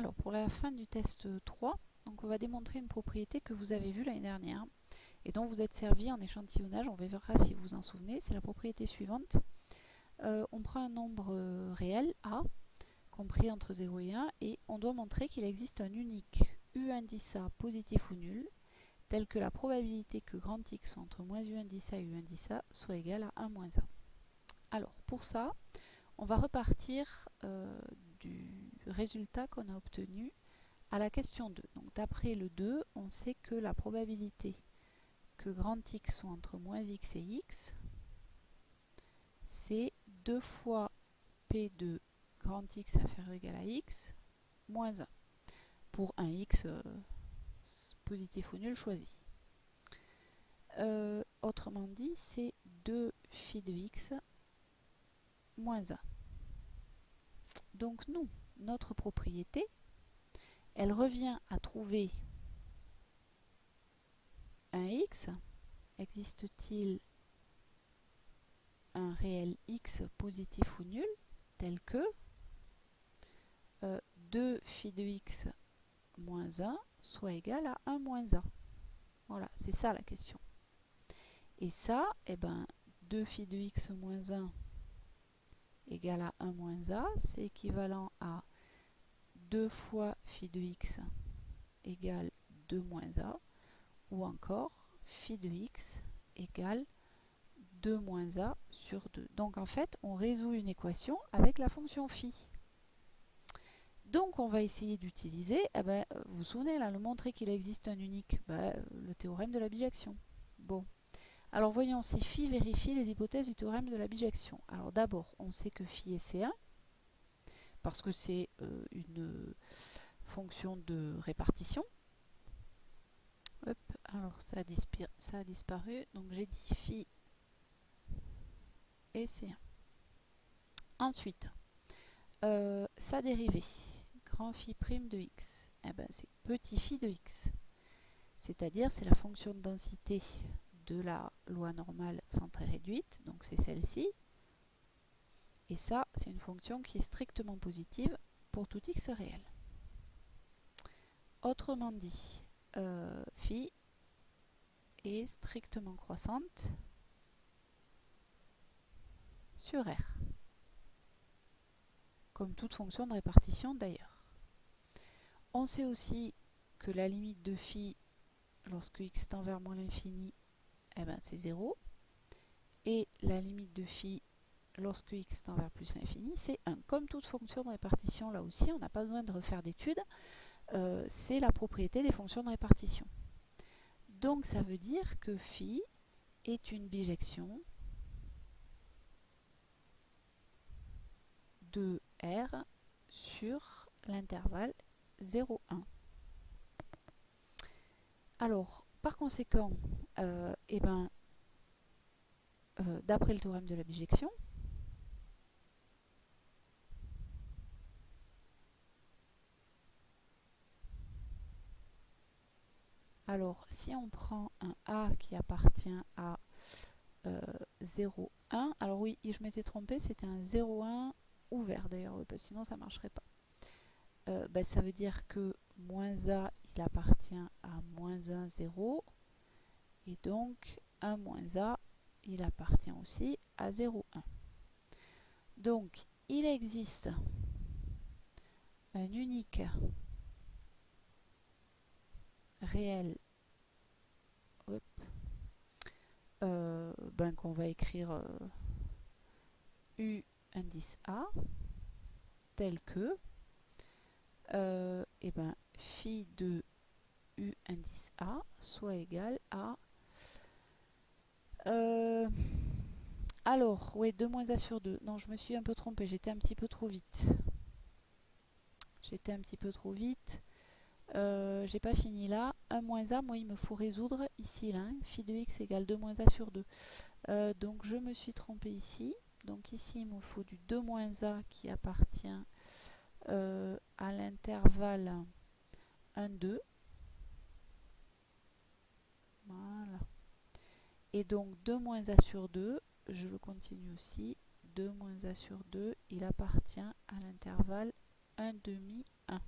Alors pour la fin du test 3, donc on va démontrer une propriété que vous avez vue l'année dernière et dont vous êtes servi en échantillonnage. On verra si vous vous en souvenez. C'est la propriété suivante. On prend un nombre réel, A, compris entre 0 et 1, et on doit montrer qu'il existe un unique U indice A positif ou nul, tel que la probabilité que grand X soit entre moins U indice A et U indice A soit égale à 1 moins A. Alors pour ça, on va repartir du résultat qu'on a obtenu à la question 2. Donc d'après le 2, on sait que la probabilité que grand X soit entre moins X et X, c'est 2 fois P de grand X inférieur ou égal à X moins 1 pour un X positif ou nul choisi. Autrement dit, c'est 2 phi de X moins 1. Donc nous, notre propriété, elle revient à trouver un X. Existe-t-il un réel X positif ou nul tel que 2 phi de X moins 1 soit égal à 1 moins A. Voilà, c'est ça la question. Et ça, 2 phi de X moins 1 égale à 1 moins A, c'est équivalent à 2 fois phi de X égale 2 moins A, ou encore phi de X égale 2 moins A sur 2. Donc en fait, on résout une équation avec la fonction phi. Donc on va essayer d'utiliser, vous vous souvenez là, le montrer qu'il existe un unique, le théorème de la bijection. Bon, alors voyons si phi vérifie les hypothèses du théorème de la bijection. Alors d'abord, on sait que phi est C1, parce que c'est une fonction de répartition. Hop, alors ça a disparu, donc j'ai dit phi et C1. Ensuite, sa dérivée, grand phi prime de x, c'est petit phi de x. C'est-à-dire, c'est la fonction de densité de la loi normale centrée réduite, donc c'est celle-ci. Et ça, c'est une fonction qui est strictement positive pour tout x réel. Autrement dit, phi est strictement croissante sur R, comme toute fonction de répartition d'ailleurs. On sait aussi que la limite de phi lorsque x tend vers moins l'infini, c'est 0. Et la limite de phi lorsque x tend vers plus l'infini, c'est 1. Comme toute fonction de répartition, là aussi, on n'a pas besoin de refaire d'études. C'est la propriété des fonctions de répartition. Donc ça veut dire que phi est une bijection de R sur l'intervalle 0,1. Alors, par conséquent, d'après le théorème de la bijection, alors si on prend un A qui appartient à 0,1, alors oui, je m'étais trompée, c'était un 0,1 ouvert d'ailleurs, sinon ça ne marcherait pas. Ça veut dire que moins A, il appartient à moins 1, 0, et donc 1 moins A, il appartient aussi à 0,1. Donc, il existe un unique réel qu'on va écrire U indice A, tel que phi de U indice A soit égal à alors, oui, 2 moins A sur 2. Non, je me suis un peu trompée, j'étais un petit peu trop vite. J'ai pas fini là. 1 moins A, moi il me faut résoudre ici, là, phi de x égale 2 moins A sur 2. Donc je me suis trompée ici. Donc ici il me faut du 2 moins A qui appartient à l'intervalle 1, 2. Voilà. Et donc 2 moins A sur 2, je le continue aussi. 2 moins A sur 2, il appartient à l'intervalle 1 demi, 1.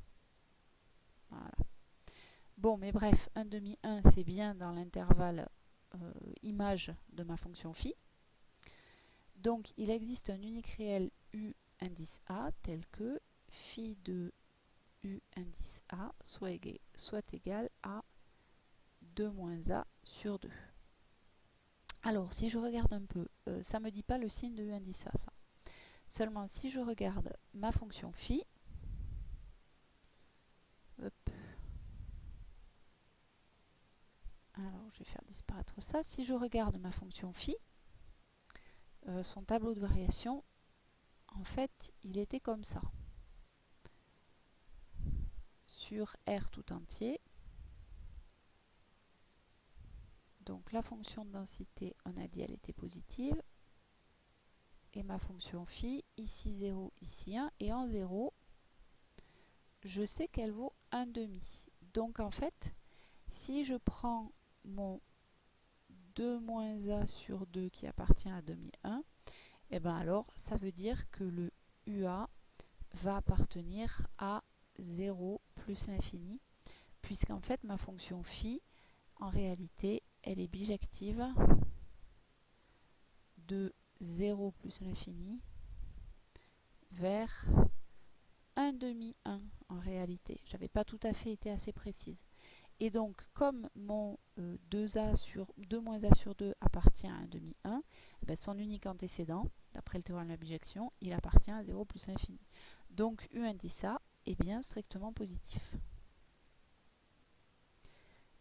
Bon, mais bref, 1 demi 1, c'est bien dans l'intervalle image de ma fonction phi. Donc, il existe un unique réel u indice a tel que phi de u indice a soit égal à 2 moins a sur 2. Alors, si je regarde un peu, ça ne me dit pas le signe de u indice a, ça. Seulement, si je regarde ma fonction phi, hop, alors je vais faire disparaître ça. Si je regarde ma fonction phi, son tableau de variation, en fait, il était comme ça. Sur R tout entier, donc la fonction de densité, on a dit, elle était positive. Et ma fonction phi, ici 0, ici 1, et en 0, je sais qu'elle vaut 1 demi. Donc en fait, si je prends mon 2 moins a sur 2 qui appartient à demi 1, et bien alors ça veut dire que le UA va appartenir à 0 plus l'infini, puisqu'en fait ma fonction phi, en réalité, elle est bijective de 0 plus l'infini vers 1 demi 1 en réalité. J'avais pas tout à fait été assez précise. Et donc, comme mon 2a sur 2 moins a sur 2 appartient à 1 demi 1, ben son unique antécédent, d'après le théorème de la bijection, il appartient à 0 plus l'infini. Donc, u indice a est bien strictement positif.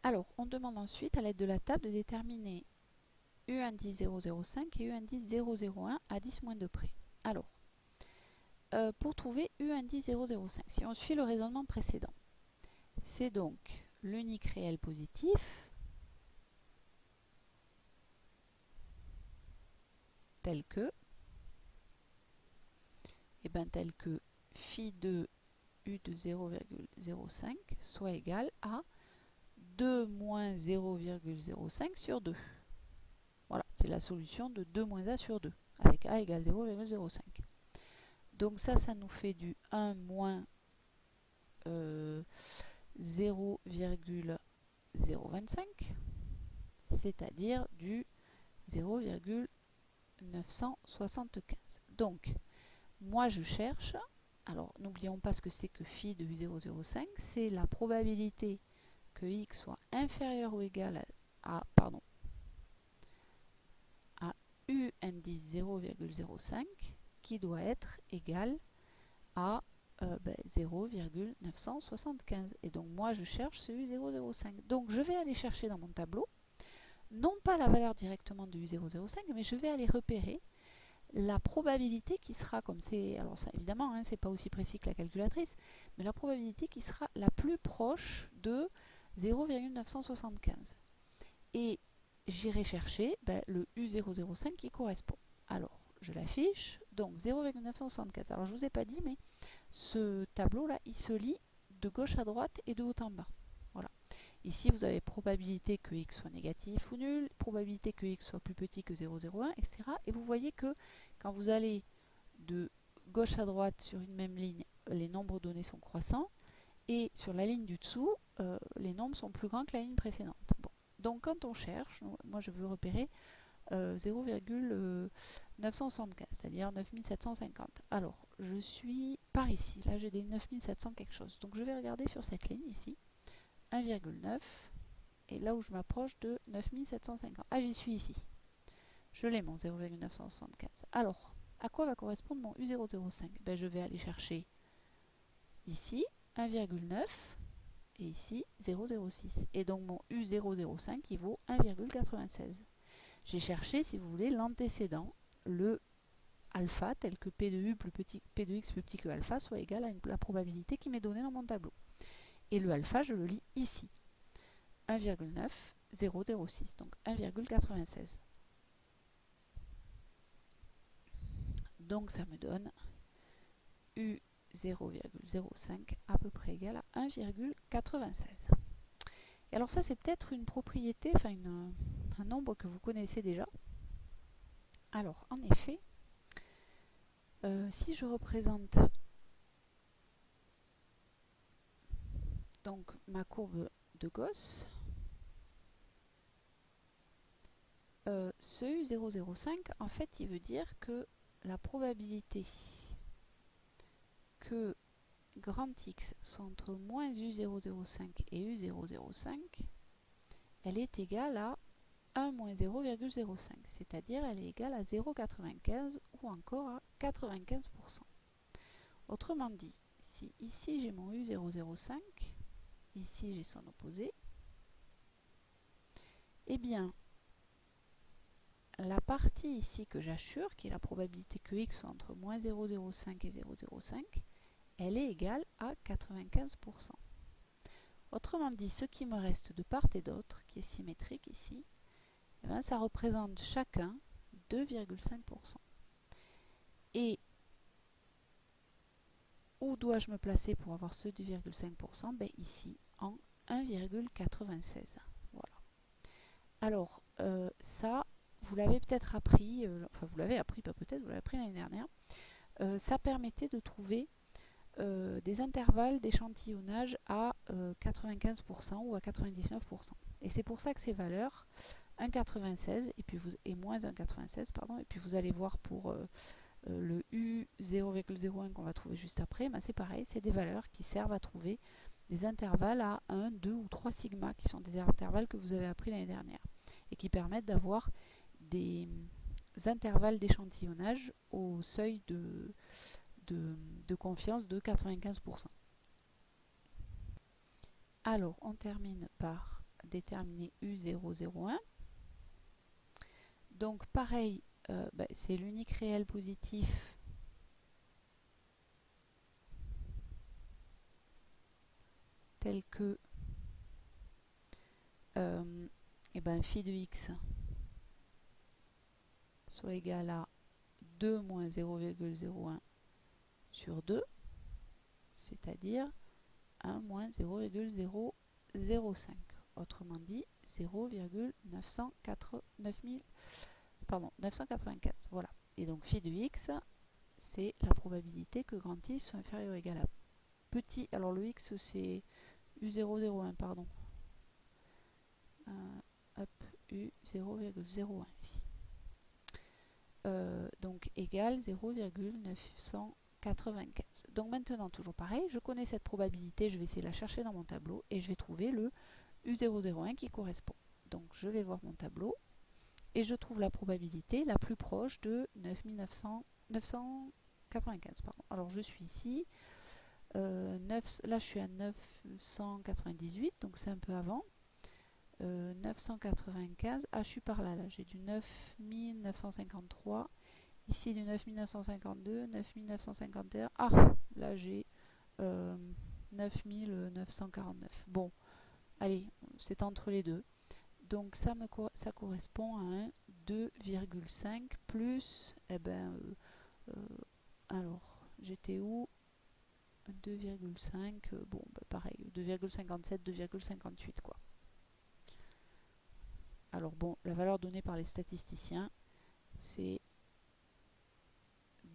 Alors, on demande ensuite, à l'aide de la table, de déterminer u indice 0,05 et u indice 0,01 à 10 moins 2 près. Alors, pour trouver u indice 0,05, si on suit le raisonnement précédent, c'est donc l'unique réel positif tel que phi de u de 0,05 soit égal à 2 moins 0,05 sur 2. Voilà, c'est la solution de 2 moins a sur 2, avec a égale 0,05. Donc ça nous fait du 1 moins 0,025, c'est-à-dire du 0,975. Donc, moi je cherche, alors n'oublions pas ce que c'est que phi de u0,05, c'est la probabilité que x soit inférieur ou égal à u indice 0,05 qui doit être égal à 0,975. Et donc moi je cherche ce u0,05. Donc je vais aller chercher dans mon tableau, non pas la valeur directement de u0,05, mais je vais aller repérer la probabilité qui sera, comme c'est, alors ça évidemment, hein, c'est pas aussi précis que la calculatrice, mais la probabilité qui sera la plus proche de 0,975. Et j'irai chercher le U005 qui correspond. Alors, je l'affiche, donc 0,975. Alors, je ne vous ai pas dit, mais ce tableau-là, il se lit de gauche à droite et de haut en bas. Voilà. Ici, vous avez probabilité que x soit négatif ou nul, probabilité que x soit plus petit que 0,01, etc. Et vous voyez que quand vous allez de gauche à droite sur une même ligne, les nombres donnés sont croissants, et sur la ligne du dessous, les nombres sont plus grands que la ligne précédente. Bon. Donc quand on cherche, moi je veux repérer 0,975, c'est-à-dire 9750. Alors, je suis par ici, là j'ai des 9700 quelque chose. Donc je vais regarder sur cette ligne ici, 1,9, et là où je m'approche de 9750. Ah, j'y suis ici. Je l'ai mon 0,975. Alors, à quoi va correspondre mon U005? Je vais aller chercher ici 1,9 et ici 0,06. Et donc mon U005 qui vaut 1,96. J'ai cherché, si vous voulez, l'antécédent, le alpha, tel que P de U plus petit, P de X plus petit que alpha, soit égal à la probabilité qui m'est donnée dans mon tableau. Et le alpha, je le lis ici. 1,9, 0,06, donc 1,96. Donc ça me donne U0,05 à peu près égal à 1,96. Et alors ça, c'est peut-être une propriété, enfin un nombre que vous connaissez déjà. Alors, en effet, si je représente donc ma courbe de Gauss, ce U005, en fait, il veut dire que la probabilité que grand X soit entre moins U005 et U005, elle est égale à 1 moins 0,05, c'est-à-dire elle est égale à 0,95 ou encore à 95%. Autrement dit, si ici j'ai mon U005, ici j'ai son opposé, eh bien, la partie ici que j'assure, qui est la probabilité que x soit entre moins 0,05 et 0,05, elle est égale à 95%. Autrement dit, ce qui me reste de part et d'autre, qui est symétrique ici, eh bien, ça représente chacun 2,5%. Et où dois-je me placer pour avoir ce 2,5% ? Ben ici, en 1,96. Voilà. Alors, ça, vous l'avez peut-être appris, enfin vous l'avez appris, pas peut-être, vous l'avez appris l'année dernière. Ça permettait de trouver des intervalles d'échantillonnage à 95% ou à 99%. Et c'est pour ça que ces valeurs, 1,96 et moins 1,96, pardon, et puis vous allez voir pour le U0,01 qu'on va trouver juste après, ben c'est pareil, c'est des valeurs qui servent à trouver des intervalles à 1, 2 ou 3 sigma, qui sont des intervalles que vous avez appris l'année dernière, et qui permettent d'avoir des intervalles d'échantillonnage au seuil de confiance de 95%. Alors, on termine par déterminer U001. Donc, pareil, c'est l'unique réel positif tel que phi de x soit égal à 2 moins 0,01 sur 2, c'est-à-dire 1 moins 0,005. Autrement dit, 984. Voilà. Et donc phi de x, c'est la probabilité que grand I soit inférieur ou égal à petit. Alors le x, c'est U001, pardon. U0,01 ici. Donc égal 0,995. Donc maintenant, toujours pareil, je connais cette probabilité, je vais essayer de la chercher dans mon tableau et je vais trouver le U001 qui correspond. Donc je vais voir mon tableau et je trouve la probabilité la plus proche de 995. Pardon. Alors je suis ici, là je suis à 998, donc c'est un peu avant. 995, je suis par là, j'ai du 9953, ici du 9952, 9951, là j'ai 9949. Bon, allez, c'est entre les deux. Donc ça correspond à un 2,5 plus, alors j'étais où ? 2,5, bon, pareil, 2,57, 2,58 quoi. Alors bon, la valeur donnée par les statisticiens, c'est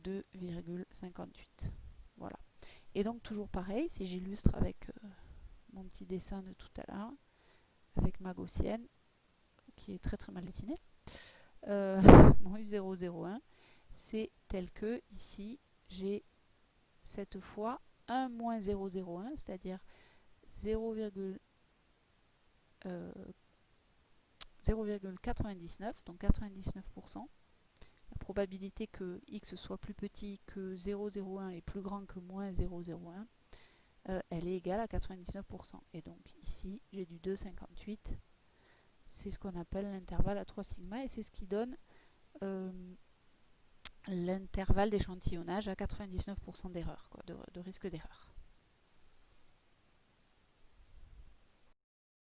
2,58. Voilà. Et donc toujours pareil, si j'illustre avec mon petit dessin de tout à l'heure, avec ma gaussienne, qui est très très mal dessinée, mon U001, c'est tel que ici, j'ai cette fois 1 moins 0,01, c'est-à-dire 0,99, donc 99%. La probabilité que x soit plus petit que 0,01 et plus grand que moins 0,01, elle est égale à 99%. Et donc ici, j'ai du 2,58. C'est ce qu'on appelle l'intervalle à 3 sigma et c'est ce qui donne l'intervalle d'échantillonnage à 99% d'erreur, de risque d'erreur.